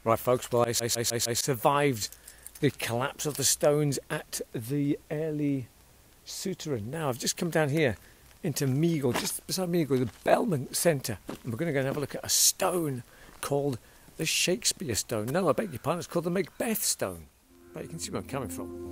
Right folks, well I survived the collapse of the stones at the early Souterrain. Now I've just come down here into Meigle, just beside Meigle, the Belmont Centre, and we're going to go and have a look at a stone called the Shakespeare stone. No, I beg your pardon, it's called the MacBeth stone. But you can see where I'm coming from.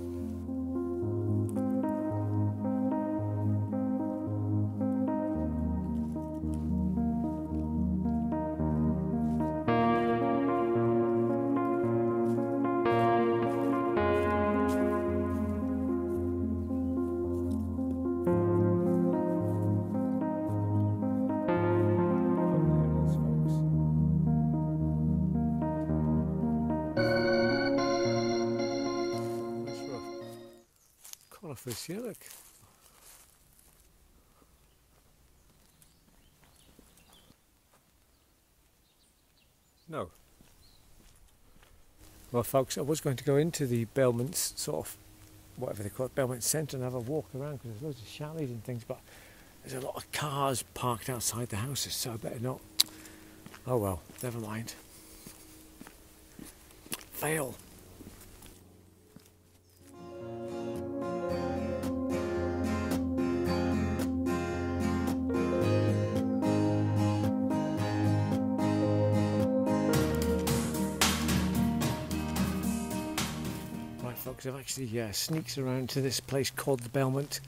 Off this here, look. No. Well folks, I was going to go into the Belmont's sort of, whatever they call it, Belmont Centre and have a walk around because there's loads of chalets and things, but there's a lot of cars parked outside the houses, so I better not. Oh well, never mind. Fail. Folks, I've actually sneaked around to this place called the Belmont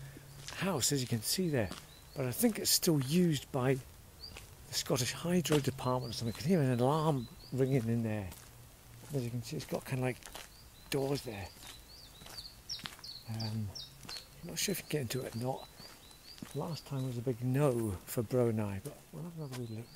House, as you can see there, but I think it's still used by the Scottish Hydro Department or something. I can hear an alarm ringing in there. As you can see, it's got kind of like doors there. I'm not sure if you can get into it or not. Last time was a big no for Bro and I, but we'll have another wee look.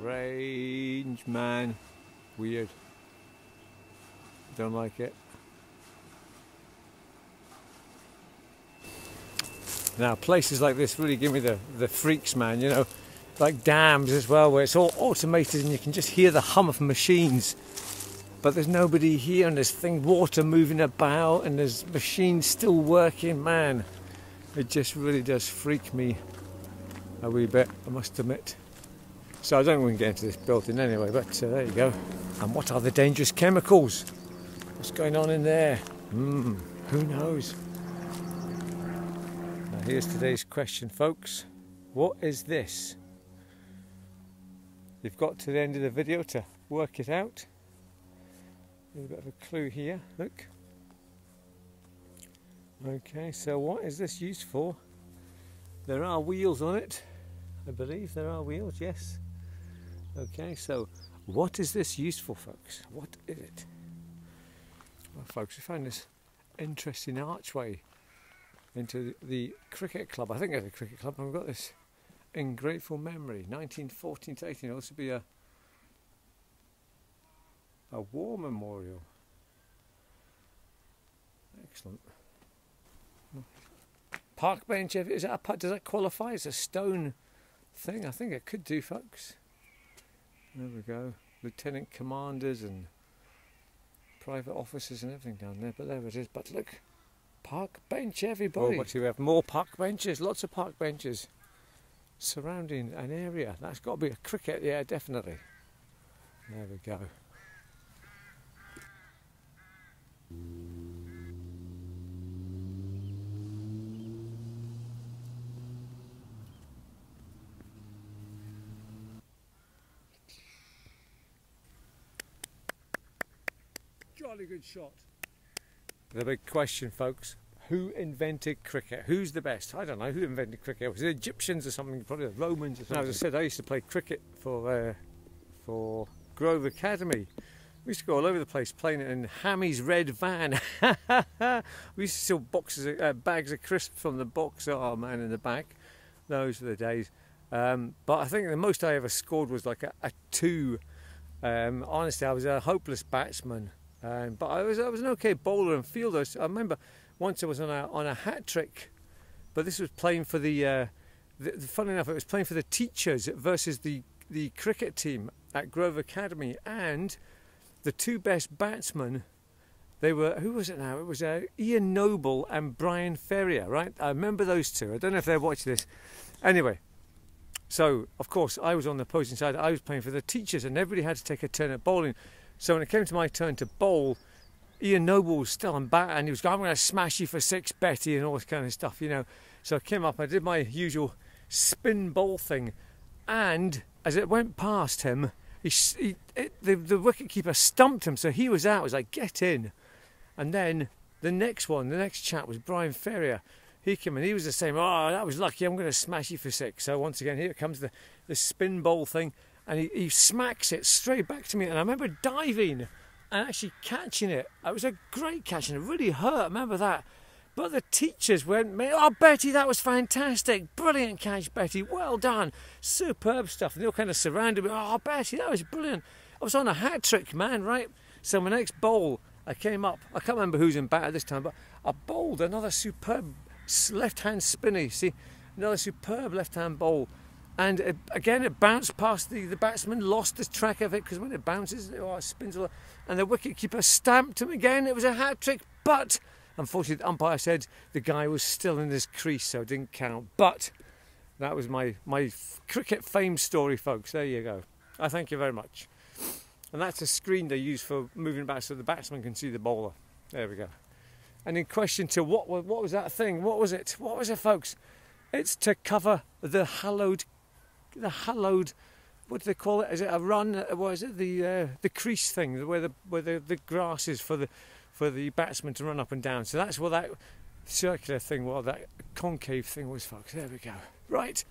Strange man, weird, don't like it. Now places like this really give me the freaks, man, you know, like dams as well, where it's all automated and you can just hear the hum of machines, but there's nobody here and there's water moving about and there's machines still working. Man, it just really does freak me a wee bit, I must admit. So I don't think we can get into this building anyway, but there you go. And what are the dangerous chemicals? What's going on in there? Who knows? Now here's today's question, folks. What is this? You've got to the end of the video to work it out. There's a bit of a clue here, look. Okay, so what is this used for? There are wheels on it. I believe there are wheels, yes. Okay, so what is this used for, folks? What is it? Well, folks, we found this interesting archway into the cricket club. I think it's a cricket club, and we've got this in grateful memory, 1914 to 18. It'll also be a war memorial. Excellent. Park bench, is that does that qualify as a stone thing? I think it could do, folks. There we go. Lieutenant commanders and private officers and everything down there, but there it is. But look, park bench, everybody. Oh, what do we have? More park benches, lots of park benches surrounding an area. That's got to be a cricket, yeah, definitely. There we go. Jolly good shot. The big question, folks, who invented cricket? Who's the best? I don't know. Who invented cricket? Was it Egyptians or something? Probably the Romans or something. As I said, I used to play cricket for Grove Academy. We used to go all over the place playing it in Hammy's red van. We used to steal bags of crisps from the box. Oh man, in the back. Those were the days. But I think the most I ever scored was like a 2. Honestly, I was a hopeless batsman. But I was an okay bowler and fielder. I remember once I was on a hat trick, but this was playing for the Funny enough, it was playing for the teachers versus the cricket team at Grove Academy, and the two best batsmen, they were, who was it now? It was Ian Noble and Brian Ferrier, right? I remember those two. I don't know if they're watching this. Anyway, so of course I was on the opposing side. I was playing for the teachers, and everybody had to take a turn at bowling. So when it came to my turn to bowl, Ian Noble was still on bat, and he was going, "I'm going to smash you for 6, Betty," and all this kind of stuff, you know. So I came up, I did my usual spin bowl thing, and as it went past him, the wicketkeeper stumped him, so he was out. I was like, "Get in." And then the next chap was Brian Ferrier. He came in, he was the same. "Oh, that was lucky, I'm going to smash you for 6. So once again, here comes the spin bowl thing, and he smacks it straight back to me. And I remember diving and actually catching it. It was a great catch, and it really hurt, I remember that. But the teachers went, "Oh, Betty, that was fantastic. Brilliant catch, Betty. Well done. Superb stuff." And they all kind of surrounded me. "Oh, Betty, that was brilliant. I was on a hat trick, man," right? So my next bowl, I came up. I can't remember who's in bat at this time, but I bowled another superb left-hand spinny. See, another superb left-hand bowl. And again, it bounced past the batsman, lost the track of it, because when it bounces, it spins a lot. And the wicketkeeper stamped him again. It was a hat trick, but unfortunately, the umpire said the guy was still in his crease, so it didn't count. But that was my cricket fame story, folks. There you go. I thank you very much. And that's a screen they use for moving back so the batsman can see the bowler. There we go. And in question to what was that thing? What was it? What was it, folks? It's to cover the hallowed, what do they call it? Is it a run? What is it? The crease thing, where the grass is for the batsman to run up and down. So that's what that circular thing, that concave thing was, folks. There we go. Right.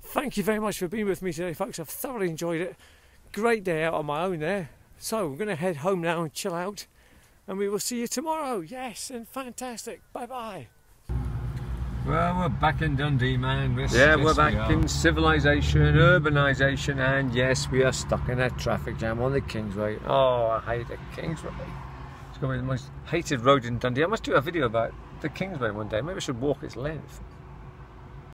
Thank you very much for being with me today, folks. I've thoroughly enjoyed it. Great day out on my own there. So I'm going to head home now and chill out. And we will see you tomorrow. Yes, and fantastic. Bye-bye. Well, we're back in Dundee, man. We're back in civilization, urbanisation, and yes, we are stuck in a traffic jam on the Kingsway. Oh, I hate the Kingsway. It's going to be the most hated road in Dundee. I must do a video about the Kingsway one day. Maybe I should walk its length.